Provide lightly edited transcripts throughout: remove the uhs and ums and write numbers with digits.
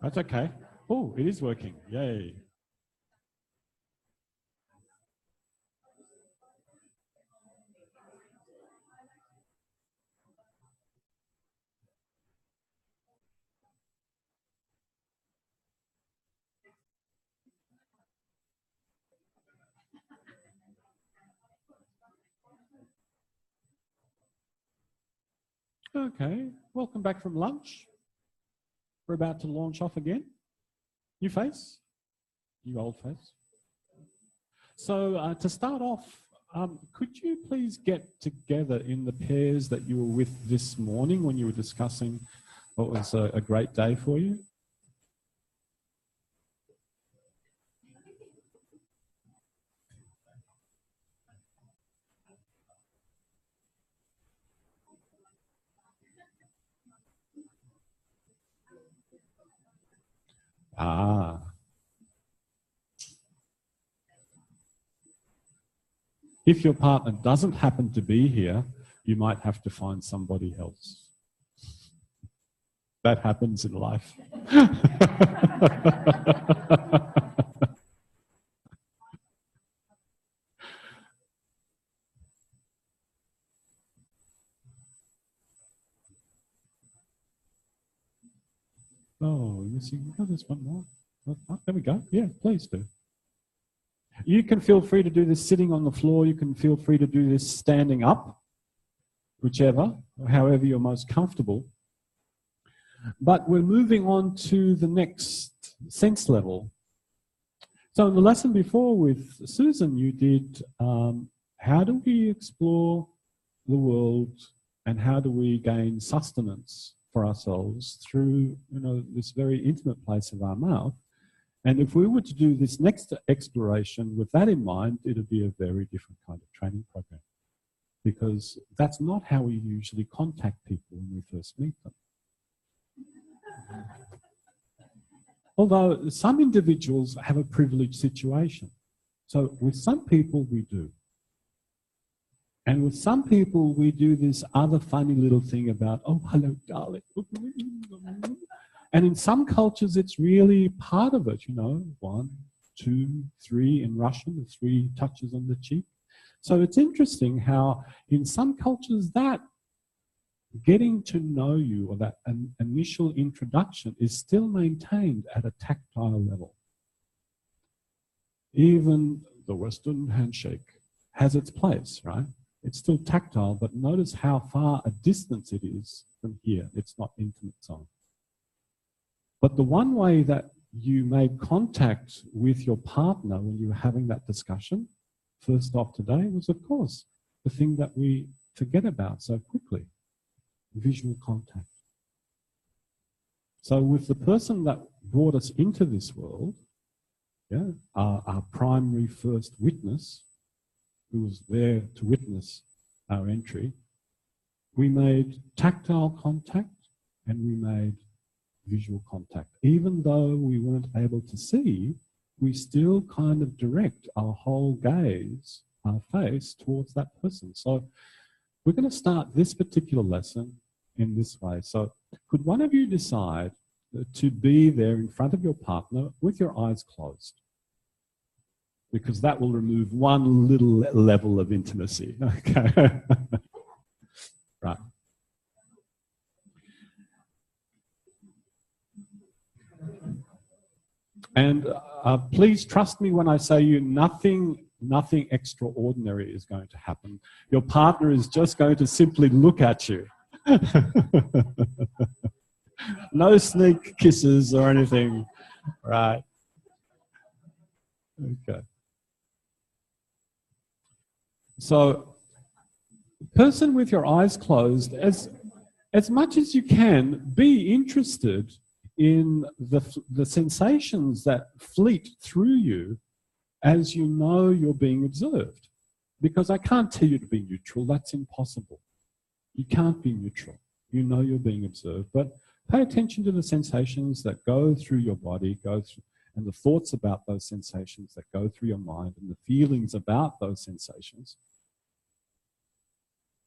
That's okay. Oh, it is working. Yay. Okay, welcome back from lunch. We're about to launch off again. New face, you old face. So to start off, could you please get together in the pairs that you were with this morning when you were discussing what was a great day for you? Ah. If your partner doesn't happen to be here, you might have to find somebody else. That happens in life. Oh, yes, there's one more. Oh, there we go. Yeah, please do. You can feel free to do this sitting on the floor. You can feel free to do this standing up, whichever, however you're most comfortable. But we're moving on to the next sense level. So in the lesson before with Susan, you did how do we explore the world and how do we gain sustenance for ourselves through, this very intimate place of our mouth. And if we were to do this next exploration with that in mind, it would be a very different kind of training program, because that's not how we usually contact people when we first meet them. Although some individuals have a privileged situation. So with some people we do. And with some people we do this other funny little thing about, oh, hello, darling. And in some cultures, it's really part of it, 1, 2, 3 in Russian, the 3 touches on the cheek. So it's interesting how in some cultures that getting to know you, or that initial introduction, is still maintained at a tactile level. Even the Western handshake has its place, right? It's still tactile, but notice how far a distance it is from here. It's not intimate zone. But the one way that you made contact with your partner when you were having that discussion, first off today, was, of course, the thing that we forget about so quickly, visual contact. So with the person that brought us into this world, our primary first witness, who was there to witness our entry, we made tactile contact and we made visual contact. Even though we weren't able to see, we still kind of direct our whole gaze, our face, towards that person. So we're going to start this particular lesson in this way. So could one of you decide to be there in front of your partner with your eyes closed? Because that will remove one little level of intimacy. Okay. Right. And please trust me when I say nothing extraordinary is going to happen. Your partner is just going to simply look at you. No sneak kisses or anything. Right. Okay. So, person with your eyes closed, as as much as you can, be interested in the sensations that fleet through you as you know you're being observed. Because I can't tell you to be neutral, that's impossible. You can't be neutral. You know you're being observed, but pay attention to the sensations that go through your body, and the thoughts about those sensations that go through your mind, and the feelings about those sensations.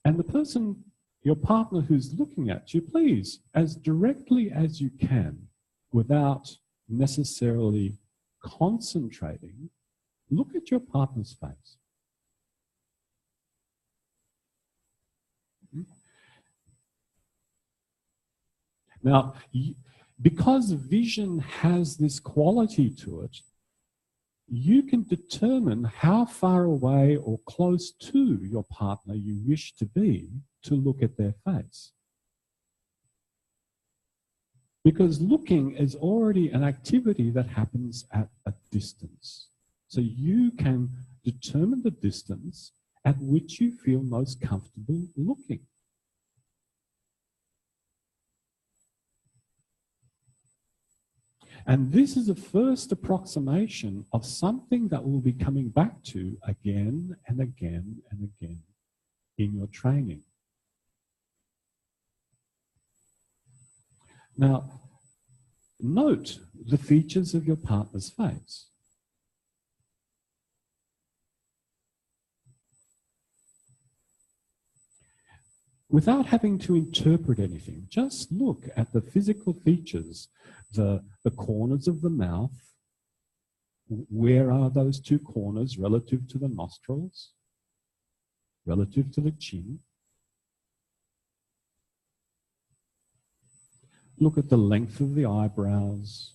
And the person, your partner who's looking at you, please, as directly as you can, without necessarily concentrating, look at your partner's face. Now, because vision has this quality to it, you can determine how far away or close to your partner you wish to be to look at their face. Because looking is already an activity that happens at a distance. So you can determine the distance at which you feel most comfortable looking. And this is a first approximation of something that we'll be coming back to again and again and again in your training. Now, note the features of your partner's face. Without having to interpret anything, just look at the physical features, the corners of the mouth. Where are those two corners relative to the nostrils, relative to the chin? Look at the length of the eyebrows.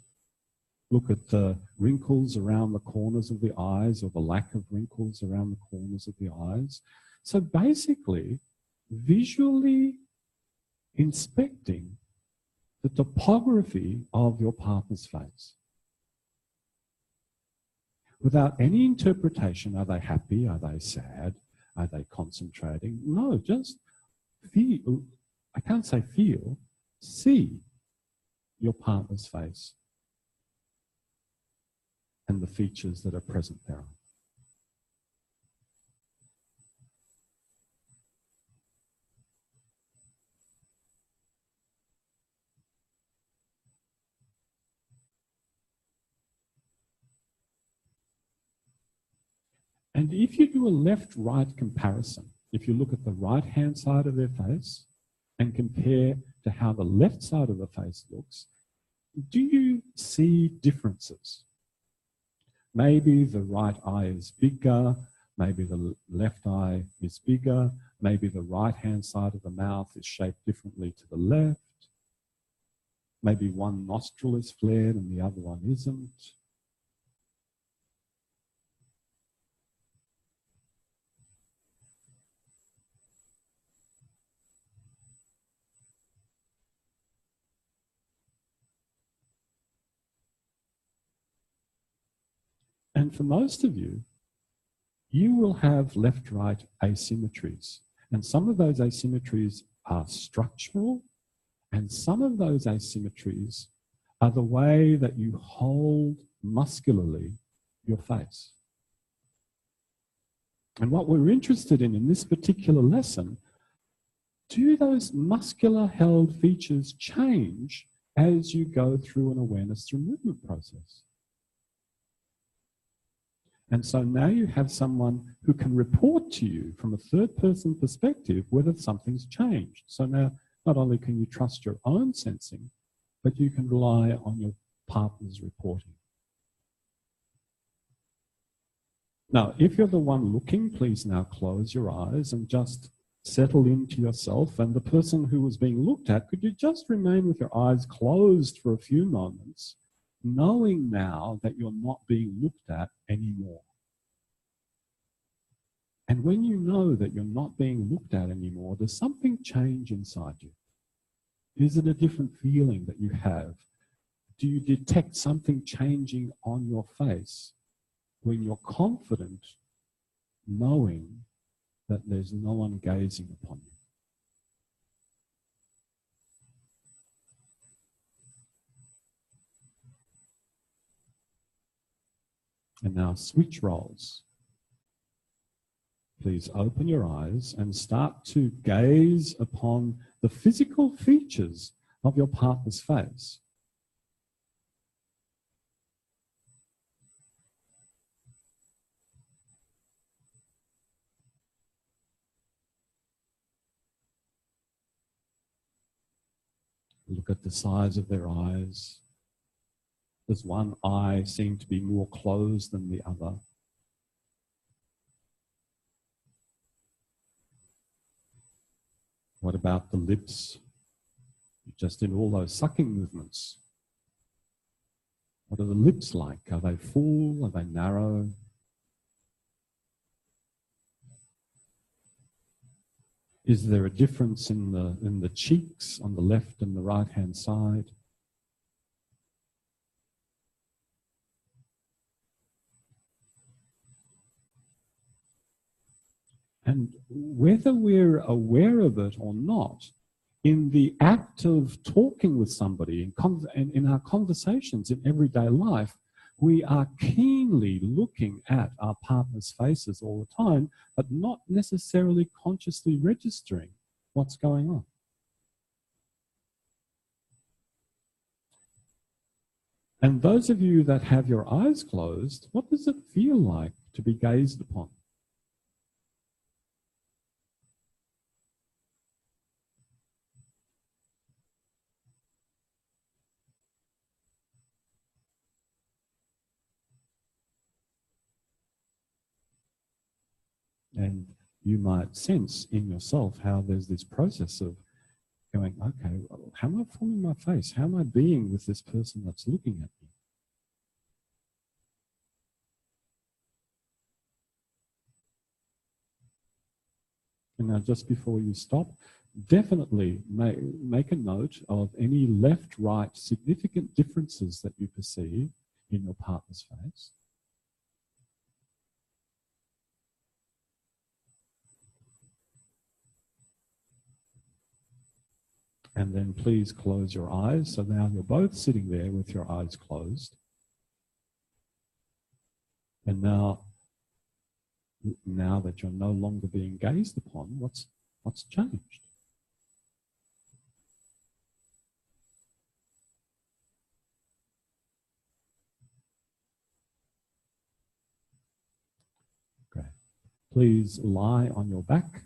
Look at the wrinkles around the corners of the eyes, or the lack of wrinkles around the corners of the eyes. So basically, visually inspecting the topography of your partner's face. Without any interpretation, are they happy? Are they sad? Are they concentrating? No, just feel, I can't say feel, see your partner's face and the features that are present there. And if you do a left-right comparison, if you look at the right-hand side of their face and compare to how the left side of the face looks, do you see differences? Maybe the right eye is bigger, maybe the left eye is bigger, maybe the right-hand side of the mouth is shaped differently to the left, maybe one nostril is flared and the other one isn't. And for most of you, you will have left-right asymmetries. And some of those asymmetries are structural, and some of those asymmetries are the way that you hold muscularly your face. And what we're interested in this particular lesson, do those muscular held features change as you go through an awareness through movement process? And so now you have someone who can report to you from a third-person perspective whether something's changed. So now not only can you trust your own sensing, but you can rely on your partner's reporting. Now, if you're the one looking, please now close your eyes and just settle into yourself. And the person who was being looked at, could you just remain with your eyes closed for a few moments, knowing now that you're not being looked at anymore. And when you know that you're not being looked at anymore, does something change inside you? Is it a different feeling that you have? Do you detect something changing on your face when you're confident, knowing that there's no one gazing upon you? And now switch roles. Please open your eyes and start to gaze upon the physical features of your partner's face. Look at the size of their eyes. Does one eye seem to be more closed than the other? What about the lips? Just in all those sucking movements. What are the lips like? Are they full? Are they narrow? Is there a difference in the cheeks on the left and the right-hand side? And whether we're aware of it or not, in the act of talking with somebody, in our conversations in everyday life, we are keenly looking at our partner's faces all the time, but not necessarily consciously registering what's going on. And those of you that have your eyes closed, what does it feel like to be gazed upon? And you might sense in yourself how there's this process of going, okay, how am I forming my face? How am I being with this person that's looking at me? And now just before you stop, definitely make a note of any left-right significant differences that you perceive in your partner's face. And then please close your eyes. So now you're both sitting there with your eyes closed. And now that you're no longer being gazed upon, what's changed? Okay. Please lie on your back